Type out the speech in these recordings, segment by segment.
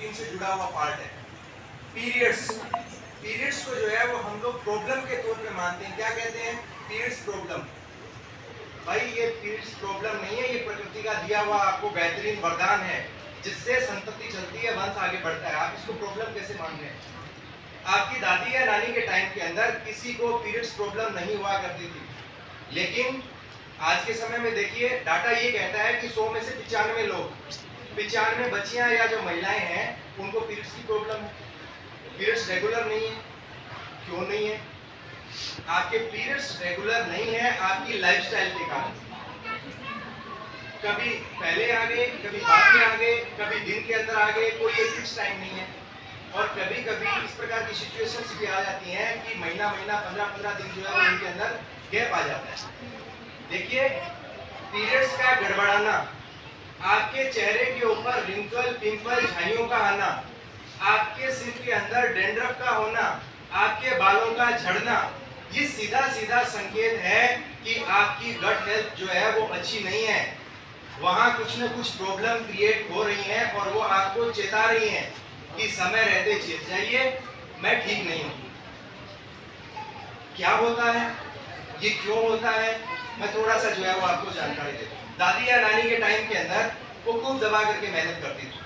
Routine से जुड़ा हुआ पार्ट है। पीरियड्स पीरियड्स को जो है वो हम लोग प्रॉब्लम के तौर पे मानते हैं। क्या कहते हैं? Periods problem. भाई ये पीरियड्स प्रॉब्लम नहीं है, ये प्रकृति का दिया हुआ आपको बेहतरीन वरदान है जिससे संतति चलती है, वंश आगे बढ़ता है। आप इसको प्रॉब्लम कैसे मान रहे हैं? आपकी दादी या नानी के टाइम के अंदर किसी को पीरियड्स प्रॉब्लम नहीं हुआ करती थी, लेकिन आज के समय में देखिए डाटा ये कहता है कि 100 में से 95 लोग, 95 बच्चियां या जो महिलाएं हैं उनको पीरियड्स की प्रॉब्लम है। पीरियड्स रेगुलर नहीं है। क्यों नहीं है? आपके पीरियड्स रेगुलर नहीं है आपकी लाइफस्टाइल के कारण। कभी पहले आ गए, कभी बाद में आ गए, कभी दिन के अंदर आ गए, कोई एक फिक्स टाइम नहीं है। और कभी कभी इस प्रकार की सिचुएशंस भी आ जाती हैं कि महीना 15-15 दिन जो है वो इनके अंदर गैप आ जाता है। देखिए पीरियड्स का गड़बड़ाना, आपके चेहरे के ऊपर रिंकल, पिंपल, झाइयों का आना, आपके सिर के अंदर डैंड्रफ का होना, आपके बालों का झड़ना, ये सीधा सीधा संकेत है कि आपकी गट हेल्थ जो है वो अच्छी नहीं है। वहां कुछ न कुछ प्रॉब्लम क्रिएट हो रही है और वो आपको चेता रही है कि समय रहते चेत जाइए, मैं ठीक नहीं हूं। क्या होता है, ये क्यों होता है, मैं थोड़ा सा जो है वो आपको जानकारी देता हूं। दादी या नानी के टाइम के अंदर वो खूब दबा करके मेहनत करती थी,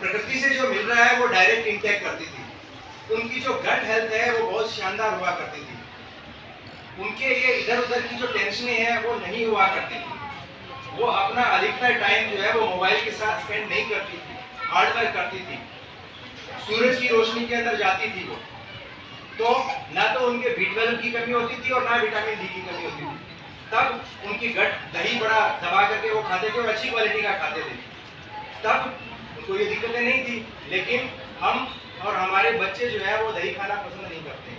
प्रकृति से जो मिल रहा है वो डायरेक्ट इंटेक करती थी। उनकी जो गट हेल्थ है वो बहुत शानदार हुआ करती थी। उनके ये इधर उधर की जो टेंशनें हैं वो नहीं हुआ करती थी। वो अपना अधिकतर टाइम जो है वो मोबाइल के साथ स्पेंड नहीं करती थी, हार्डवर्क करती थी, सूरज की रोशनी के अंदर जाती थी वो। तो ना तो उनके B12 की कमी होती थी और ना विटामिन डी की कमी होती थी। तब उनकी गट दही बड़ा दबा करके वो खाते थे और अच्छी क्वालिटी का खाते थे, तब उनको ये दिक्कतें नहीं थी। लेकिन हम और हमारे बच्चे जो है वो दही खाना पसंद नहीं करते।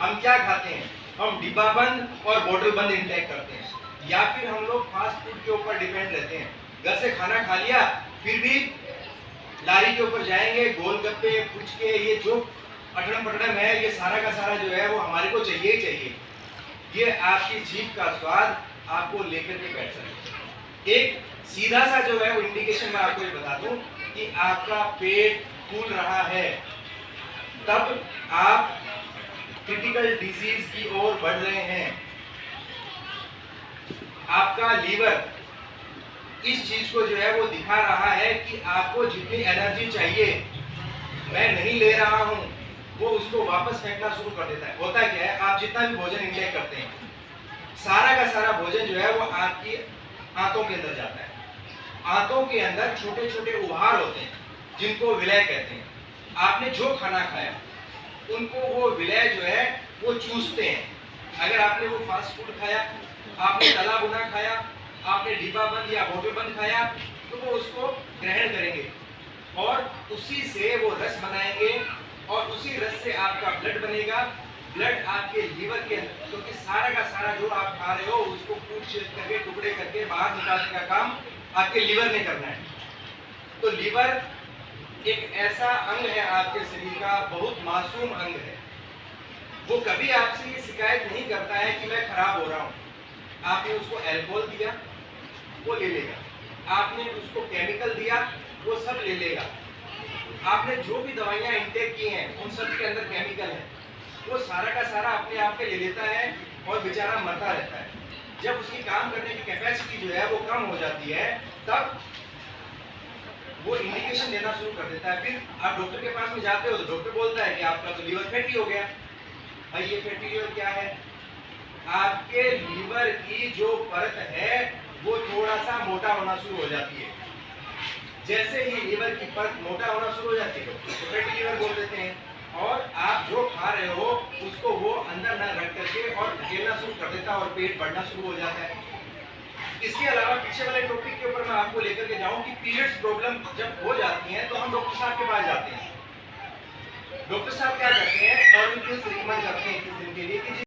हम क्या खाते हैं? हम डिब्बा बंद और बोतल बंद इंटेक करते हैं, या फिर हम लोग फास्ट फूड के ऊपर डिपेंड रहते हैं। घर से खाना खा लिया, फिर भी लारी के ऊपर जाएंगे, गोलगप्पे, पुचके, ये जो अटड़म पटड़म है, ये सारा का सारा जो है वो हमारे को चाहिए ही चाहिए। ये आपकी जीभ का स्वाद आपको लेकर के बैठ सकते। एक सीधा सा जो है वो इंडिकेशन मैं आपको ये बता दूं कि आपका पेट फूल रहा है, तब आप क्रिटिकल डिजीज की ओर बढ़ रहे हैं। आपका लीवर इस चीज को जो है वो दिखा रहा है कि आपको जितनी एनर्जी चाहिए मैं नहीं ले रहा हूं, वो उसको वापस फेंकना शुरू कर देता है। होता क्या है, आप जितना भी भोजन इंटेक करते हैं, सारा का सारा भोजन जो है वो आपकी आंतों के अंदर जाता है। आंतों के अंदर छोटे छोटे उभार होते हैं जिनको विलय कहते हैं। आपने जो खाना खाया उनको वो विलय जो है वो चूसते हैं। अगर आपने वो फास्ट फूड खाया, आपने तला भुना खाया, आपने डिब्बा बंद या बोतल बंद खाया, तो वो उसको ग्रहण करेंगे और उसी से वो रस बनाएंगे और उसी रस से आपका ब्लड बनेगा। ब्लड आपके लीवर के अंदर, क्योंकि सारा का सारा जो आप खा रहे हो उसको कूट करके टुकड़े करके बाहर निकालने का काम आपके लीवर ने करना है। तो लीवर एक ऐसा अंग है आपके शरीर का, बहुत मासूम अंग है। वो कभी आपसे ये शिकायत नहीं करता है कि मैं खराब हो रहा हूँ। आपने उसको अल्कोहल दिया, वो ले लेगा। आपने उसको केमिकल दिया, वो सब ले लेगा। आपने जो भी दवाइयाँ इंटेक की हैं उन सब के अंदर केमिकल है, वो सारा का सारा अपने आप पे ले लेता है और बेचारा मरता रहता है। जब उसकी काम करने की कैपेसिटी जो है वो कम हो जाती है, तब वो इंडिकेशन देना शुरू कर देता है। फिर आप डॉक्टर के पास में जाते हो तो डॉक्टर बोलता है कि आपका तो लीवर फैटी हो गया। भाई ये फैटी लीवर क्या है? आपके लीवर की जो परत है वो थोड़ा सा मोटा होना शुरू हो जाती है। जैसे ही लीवर की परत मोटा होना शुरू हो जाती है तो फैटी लीवर बोल देते हैं, और आप जो खा रहे हो उसको वो अंदर न रख करके और धकेलना शुरू कर देता है और पेट बढ़ना शुरू हो जाता है। इसके अलावा पीछे वाले टॉपिक के ऊपर मैं आपको लेकर के जाऊं कि पीरियड्स प्रॉब्लम जब हो जाती है तो हम डॉक्टर साहब के पास जाते हैं। डॉक्टर साहब क्या करते हैं और रिकमेंड करते हैं किस दिन के लिए कि